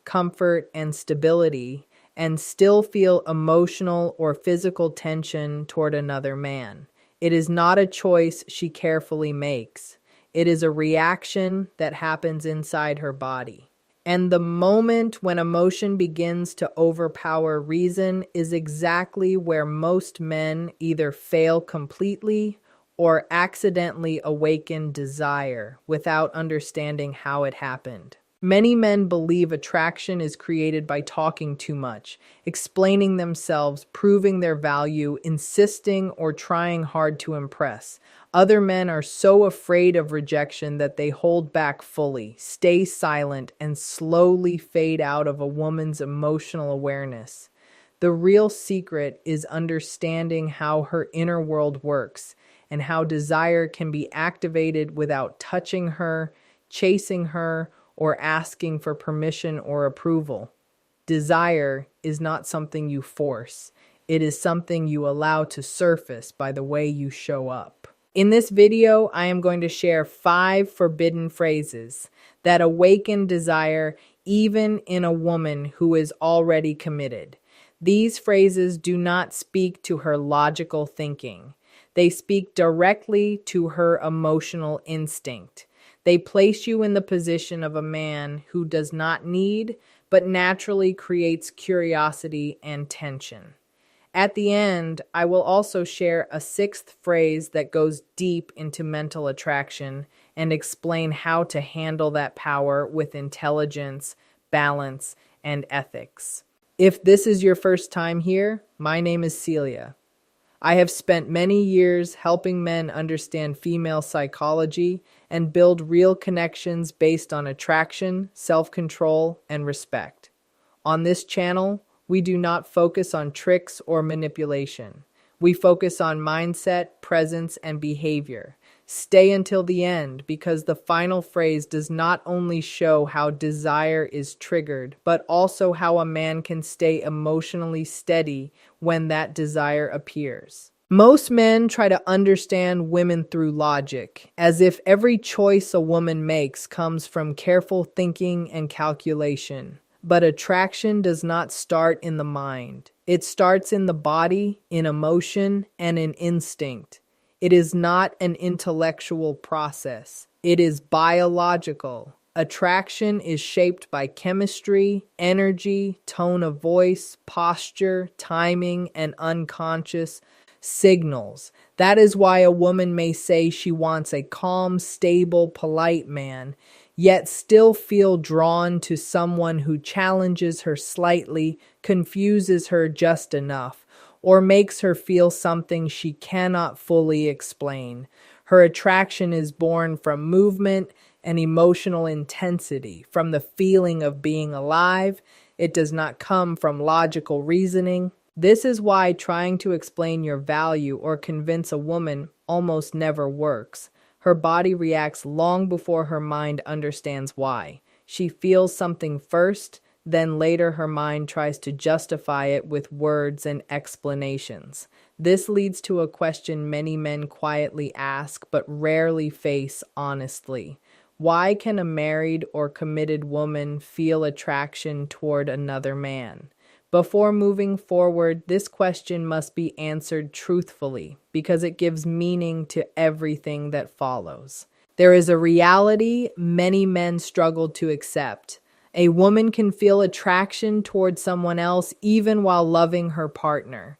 comfort, and stability, and still feel emotional or physical tension toward another man. It is not a choice she carefully makes. It is a reaction that happens inside her body. And the moment when emotion begins to overpower reason is exactly where most men either fail completely or accidentally awaken desire without understanding how it happened. Many men believe attraction is created by talking too much, explaining themselves, proving their value, insisting, or trying hard to impress. Other men are so afraid of rejection that they hold back fully, stay silent, and slowly fade out of a woman's emotional awareness. The real secret is understanding how her inner world works and how desire can be activated without touching her, chasing her, or asking for permission or approval. Desire is not something you force. It is something you allow to surface by the way you show up. In this video, I am going to share 5 forbidden phrases that awaken desire even in a woman who is already committed. These phrases do not speak to her logical thinking. They speak directly to her emotional instinct. They place you in the position of a man who does not need, but naturally creates curiosity and tension. At the end, I will also share a 6th phrase that goes deep into mental attraction and explain how to handle that power with intelligence, balance, and ethics. If this is your first time here, my name is Celia. I have spent many years helping men understand female psychology and build real connections based on attraction, self-control, and respect. On this channel, we do not focus on tricks or manipulation. We focus on mindset, presence, and behavior. Stay until the end because the final phrase does not only show how desire is triggered, but also how a man can stay emotionally steady when that desire appears. Most men try to understand women through logic, as if every choice a woman makes comes from careful thinking and calculation. But attraction does not start in the mind. It starts in the body, in emotion, and in instinct. It is not an intellectual process. It is biological. Attraction is shaped by chemistry, energy, tone of voice, posture, timing, and unconscious signals. That is why a woman may say she wants a calm, stable, polite man, yet still feel drawn to someone who challenges her slightly, confuses her just enough, or makes her feel something she cannot fully explain. Her attraction is born from movement and emotional intensity, from the feeling of being alive. It does not come from logical reasoning. This is why trying to explain your value or convince a woman almost never works. Her body reacts long before her mind understands why. She feels something first, then later her mind tries to justify it with words and explanations. This leads to a question many men quietly ask but rarely face honestly. Why can a married or committed woman feel attraction toward another man? Before moving forward, this question must be answered truthfully because it gives meaning to everything that follows. There is a reality many men struggle to accept. A woman can feel attraction toward someone else even while loving her partner.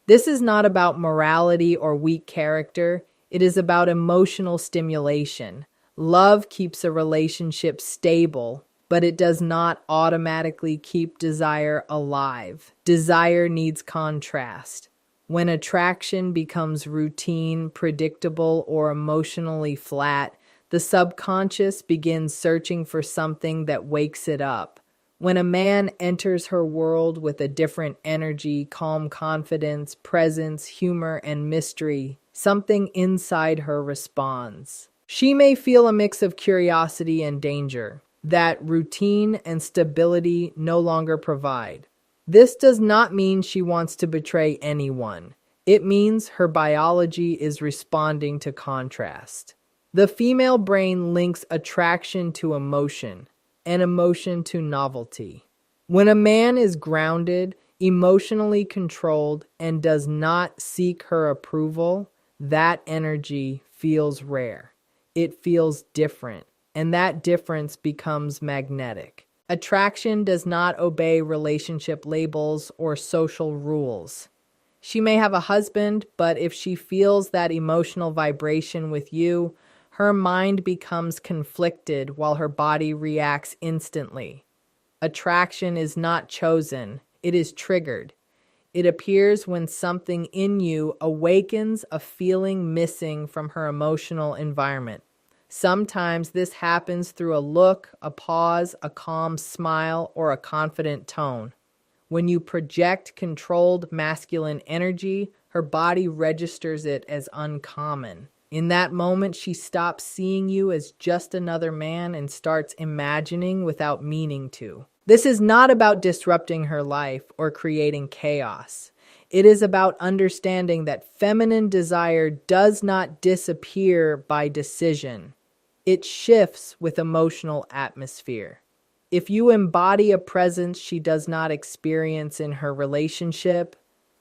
This is not about morality or weak character. It is about emotional stimulation. Love keeps a relationship stable, but it does not automatically keep desire alive. Desire needs contrast. When attraction becomes routine, predictable, or emotionally flat, the subconscious begins searching for something that wakes it up. When a man enters her world with a different energy, calm confidence, presence, humor, and mystery, something inside her responds. She may feel a mix of curiosity and danger that routine and stability no longer provide. This does not mean she wants to betray anyone. It means her biology is responding to contrast. The female brain links attraction to emotion. and emotion to novelty. When a man is grounded, emotionally controlled, and does not seek her approval, that energy feels rare. It feels different, and that difference becomes magnetic. Attraction does not obey relationship labels or social rules. She may have a husband, but if she feels that emotional vibration with you, her mind becomes conflicted while her body reacts instantly. Attraction is not chosen, it is triggered. It appears when something in you awakens a feeling missing from her emotional environment. Sometimes this happens through a look, a pause, a calm smile, or a confident tone. When you project controlled masculine energy, her body registers it as uncommon. In that moment, she stops seeing you as just another man and starts imagining without meaning to. This is not about disrupting her life or creating chaos. It is about understanding that feminine desire does not disappear by decision. It shifts with emotional atmosphere. If you embody a presence she does not experience in her relationship,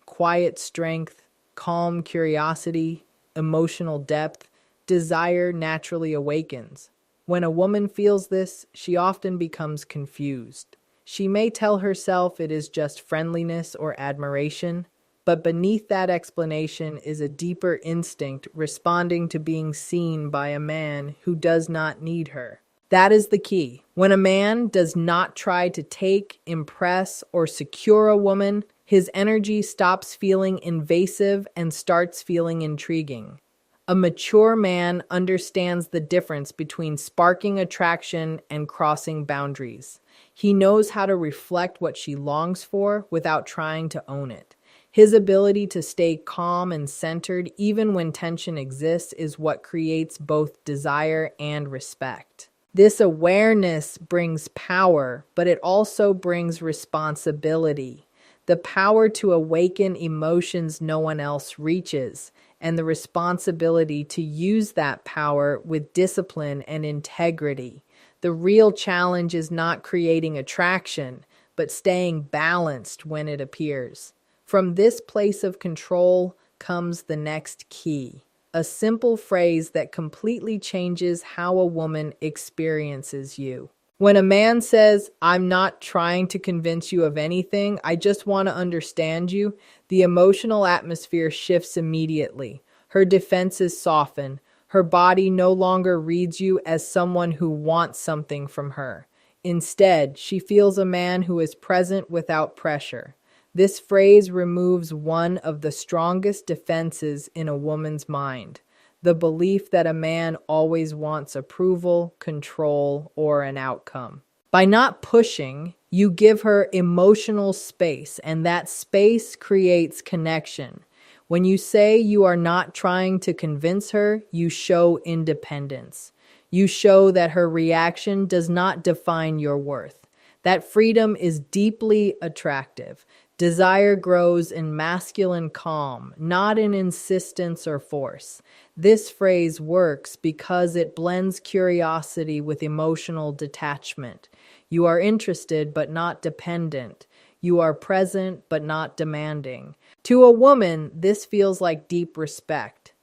quiet strength, calm curiosity, emotional depth, desire naturally awakens. When a woman feels this, she often becomes confused. She may tell herself it is just friendliness or admiration, but beneath that explanation is a deeper instinct responding to being seen by a man who does not need her. That is the key. When a man does not try to take, impress, or secure a woman, his energy stops feeling invasive and starts feeling intriguing. A mature man understands the difference between sparking attraction and crossing boundaries. He knows how to reflect what she longs for without trying to own it. His ability to stay calm and centered even when tension exists is what creates both desire and respect. This awareness brings power, but it also brings responsibility. The power to awaken emotions no one else reaches, and the responsibility to use that power with discipline and integrity. The real challenge is not creating attraction, but staying balanced when it appears. From this place of control comes the next key, a simple phrase that completely changes how a woman experiences you. When a man says, "I'm not trying to convince you of anything, I just want to understand you," the emotional atmosphere shifts immediately. Her defenses soften. Her body no longer reads you as someone who wants something from her. Instead, she feels a man who is present without pressure. This phrase removes one of the strongest defenses in a woman's mind, the belief that a man always wants approval, control, or an outcome. By not pushing, you give her emotional space, and that space creates connection. When you say you are not trying to convince her, you show independence. You show that her reaction does not define your worth. That freedom is deeply attractive. Desire grows in masculine calm, not in insistence or force. This phrase works because it blends curiosity with emotional detachment. You are interested but not dependent. You are present but not demanding. To a woman, this feels like deep respect.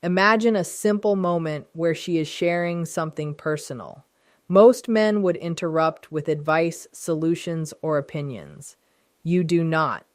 Imagine a simple moment where she is sharing something personal. Most men would interrupt with advice, solutions, or opinions. You do not.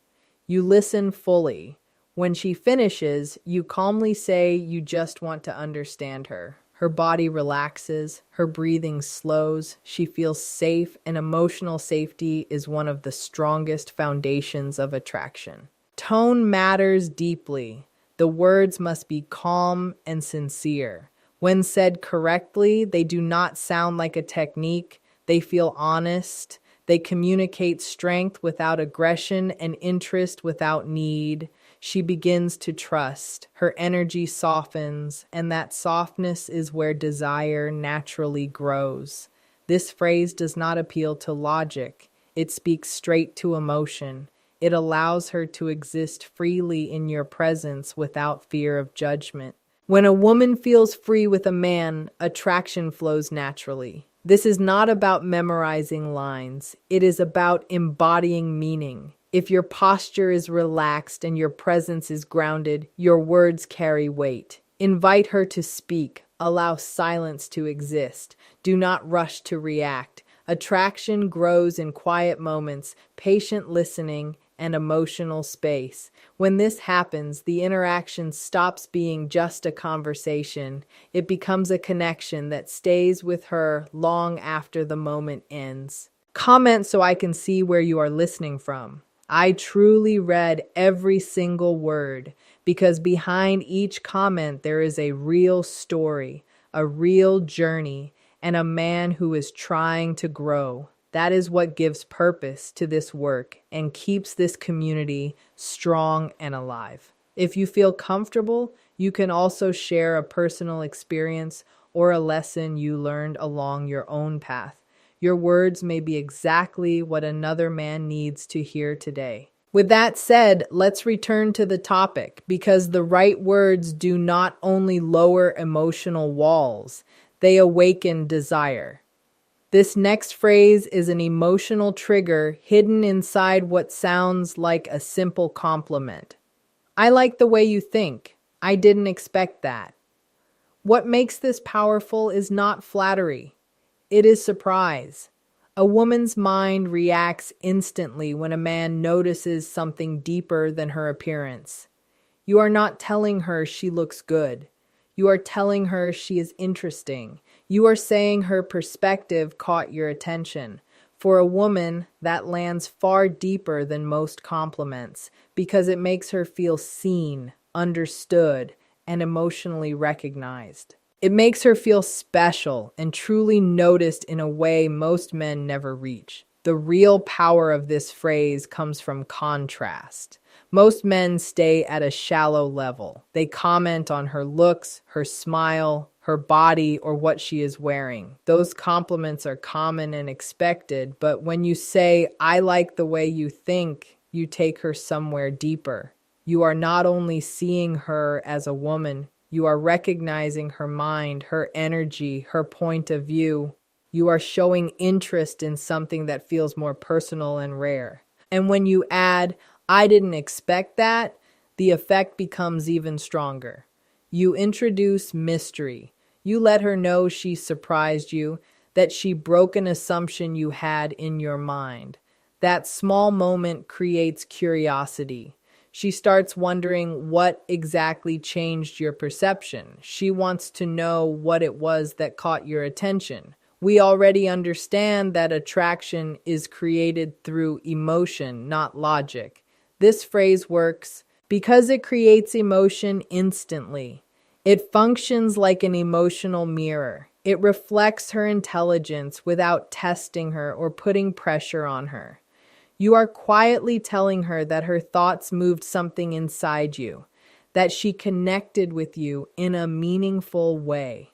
You listen fully. When she finishes, you calmly say you just want to understand her. Her body relaxes, her breathing slows, she feels safe, and emotional safety is one of the strongest foundations of attraction. Tone matters deeply. The words must be calm and sincere. When said correctly, they do not sound like a technique. They feel honest. They communicate strength without aggression and interest without need. She begins to trust. Her energy softens, and that softness is where desire naturally grows. This phrase does not appeal to logic. It speaks straight to emotion. It allows her to exist freely in your presence without fear of judgment. When a woman feels free with a man, attraction flows naturally. This is not about memorizing lines. It is about embodying meaning. If your posture is relaxed and your presence is grounded, your words carry weight. Invite her to speak. Allow silence to exist. Do not rush to react. Attraction grows in quiet moments, patient listening, and emotional space. When this happens, the interaction stops being just a conversation. It becomes a connection that stays with her long after the moment ends. Comment so I can see where you are listening from. I truly read every single word because behind each comment there is a real story, a real journey, and a man who is trying to grow. That is what gives purpose to this work and keeps this community strong and alive. If you feel comfortable, you can also share a personal experience or a lesson you learned along your own path. Your words may be exactly what another man needs to hear today. With that said, let's return to the topic because the right words do not only lower emotional walls, they awaken desire. This next phrase is an emotional trigger hidden inside what sounds like a simple compliment. I like the way you think. I didn't expect that. What makes this powerful is not flattery. It is surprise. A woman's mind reacts instantly when a man notices something deeper than her appearance. You are not telling her she looks good. You are telling her she is interesting. You are saying her perspective caught your attention. For a woman, that lands far deeper than most compliments because it makes her feel seen, understood, and emotionally recognized. It makes her feel special and truly noticed in a way most men never reach. The real power of this phrase comes from contrast. Most men stay at a shallow level. They comment on her looks, her smile, her body, or what she is wearing. Those compliments are common and expected, but when you say, I like the way you think, you take her somewhere deeper. You are not only seeing her as a woman, you are recognizing her mind, her energy, her point of view. You are showing interest in something that feels more personal and rare. And when you add, I didn't expect that, the effect becomes even stronger. You introduce mystery. You let her know she surprised you, that she broke an assumption you had in your mind. That small moment creates curiosity. She starts wondering what exactly changed your perception. She wants to know what it was that caught your attention. We already understand that attraction is created through emotion, not logic. This phrase works because it creates emotion instantly. It functions like an emotional mirror. It reflects her intelligence without testing her or putting pressure on her. You are quietly telling her that her thoughts moved something inside you, that she connected with you in a meaningful way.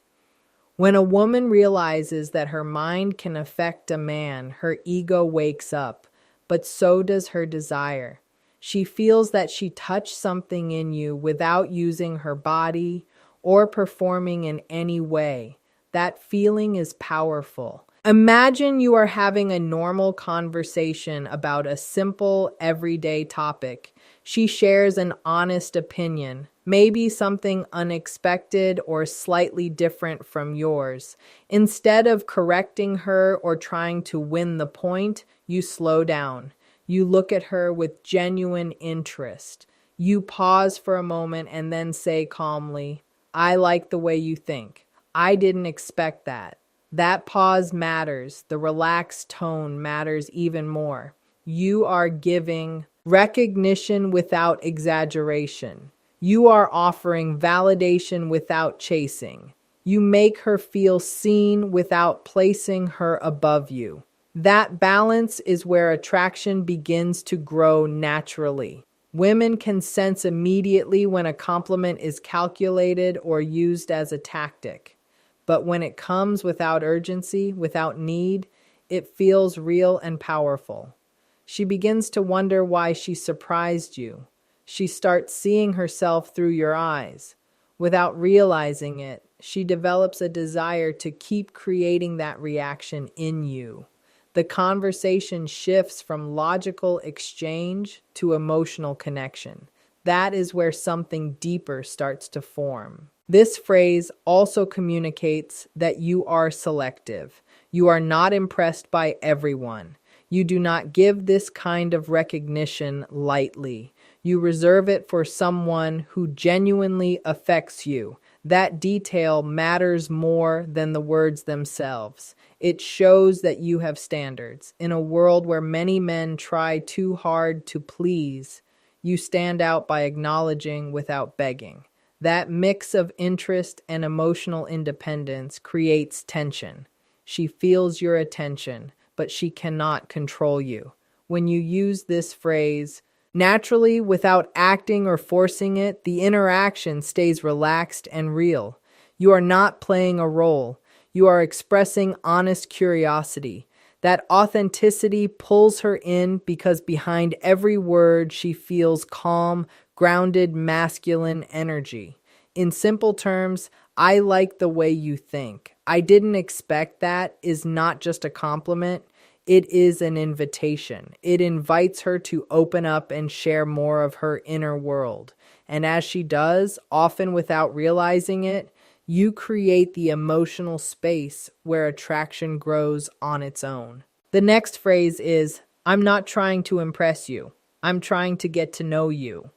When a woman realizes that her mind can affect a man, her ego wakes up, but so does her desire. She feels that she touched something in you without using her body or performing in any way. That feeling is powerful. Imagine you are having a normal conversation about a simple, everyday topic. She shares an honest opinion, maybe something unexpected or slightly different from yours. Instead of correcting her or trying to win the point, you slow down. You look at her with genuine interest. You pause for a moment and then say calmly, I like the way you think. I didn't expect that. That pause matters. The relaxed tone matters even more. You are giving recognition without exaggeration. You are offering validation without chasing. You make her feel seen without placing her above you. That balance is where attraction begins to grow naturally. Women can sense immediately when a compliment is calculated or used as a tactic. But when it comes without urgency, without need, it feels real and powerful. She begins to wonder why she surprised you. She starts seeing herself through your eyes. Without realizing it, she develops a desire to keep creating that reaction in you. The conversation shifts from logical exchange to emotional connection. That is where something deeper starts to form. This phrase also communicates that you are selective. You are not impressed by everyone. You do not give this kind of recognition lightly. You reserve it for someone who genuinely affects you. That detail matters more than the words themselves. It shows that you have standards. In a world where many men try too hard to please, you stand out by acknowledging without begging. That mix of interest and emotional independence creates tension. She feels your attention, but she cannot control you. When you use this phrase naturally, without acting or forcing it, the interaction stays relaxed and real. You are not playing a role. You are expressing honest curiosity. That authenticity pulls her in because behind every word she feels calm, grounded, masculine energy. In simple terms, I like the way you think. I didn't expect that is not just a compliment. It is an invitation. It invites her to open up and share more of her inner world. And as she does, often without realizing it, you create the emotional space where attraction grows on its own. The next phrase is, I'm not trying to impress you. I'm trying to get to know you.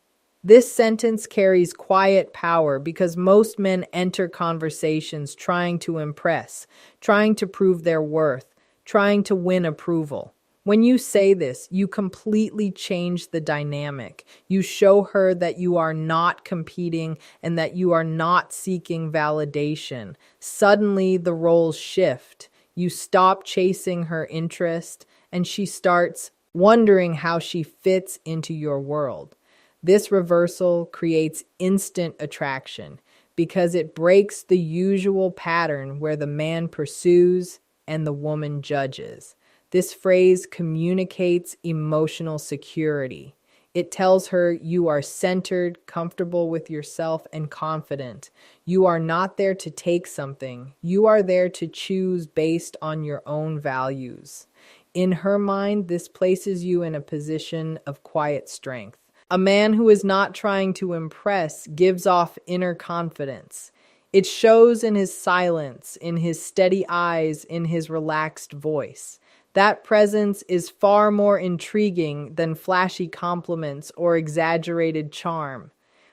This sentence carries quiet power because most men enter conversations trying to impress, trying to prove their worth, trying to win approval. When you say this, you completely change the dynamic. You show her that you are not competing and that you are not seeking validation. Suddenly, the roles shift. You stop chasing her interest, and she starts wondering how she fits into your world. This reversal creates instant attraction because it breaks the usual pattern where the man pursues and the woman judges. This phrase communicates emotional security. It tells her you are centered, comfortable with yourself, and confident. You are not there to take something. You are there to choose based on your own values. In her mind, this places you in a position of quiet strength. A man who is not trying to impress gives off inner confidence. It shows in his silence, in his steady eyes, in his relaxed voice. That presence is far more intriguing than flashy compliments or exaggerated charm.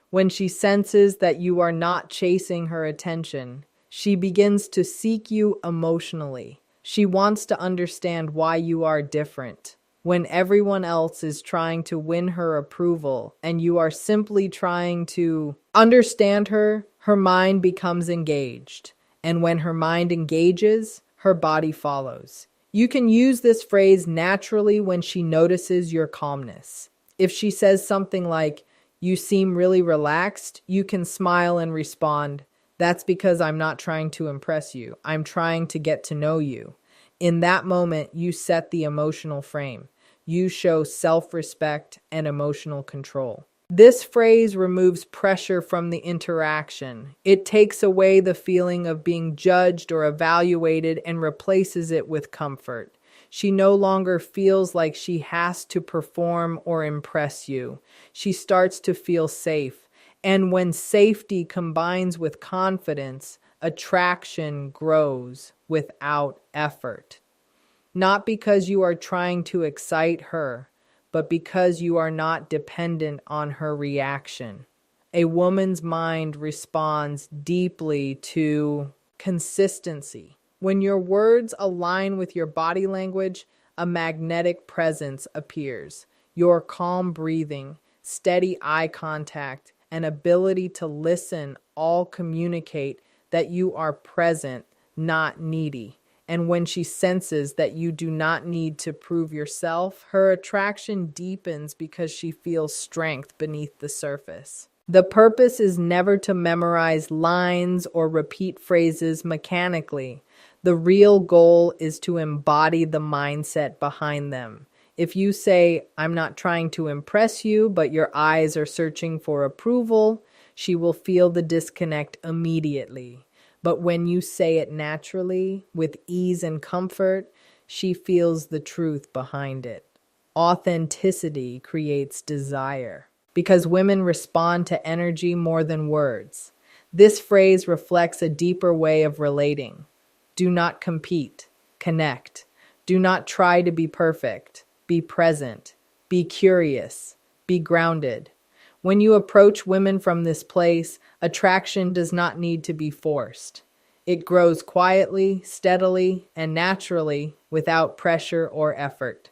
When she senses that you are not chasing her attention, she begins to seek you emotionally. She wants to understand why you are different. When everyone else is trying to win her approval and you are simply trying to understand her, her mind becomes engaged. And when her mind engages, her body follows. You can use this phrase naturally when she notices your calmness. If she says something like, "You seem really relaxed," you can smile and respond, "That's because I'm not trying to impress you. I'm trying to get to know you." In that moment, you set the emotional frame. You show self-respect and emotional control. This phrase removes pressure from the interaction. It takes away the feeling of being judged or evaluated and replaces it with comfort. She no longer feels like she has to perform or impress you. She starts to feel safe. And when safety combines with confidence, attraction grows without effort. Not because you are trying to excite her, but because you are not dependent on her reaction. A woman's mind responds deeply to consistency. When your words align with your body language, a magnetic presence appears. Your calm breathing, steady eye contact, and ability to listen all communicate that you are present, not needy. And when she senses that you do not need to prove yourself, her attraction deepens because she feels strength beneath the surface. The purpose is never to memorize lines or repeat phrases mechanically. The real goal is to embody the mindset behind them. If you say, "I'm not trying to impress you," but your eyes are searching for approval, she will feel the disconnect immediately. But when you say it naturally, with ease and comfort, she feels the truth behind it. Authenticity creates desire because women respond to energy more than words. This phrase reflects a deeper way of relating. Do not compete, connect. Do not try to be perfect. Be present. Be curious. Be grounded. When you approach women from this place, attraction does not need to be forced. It grows quietly, steadily, and naturally without pressure or effort.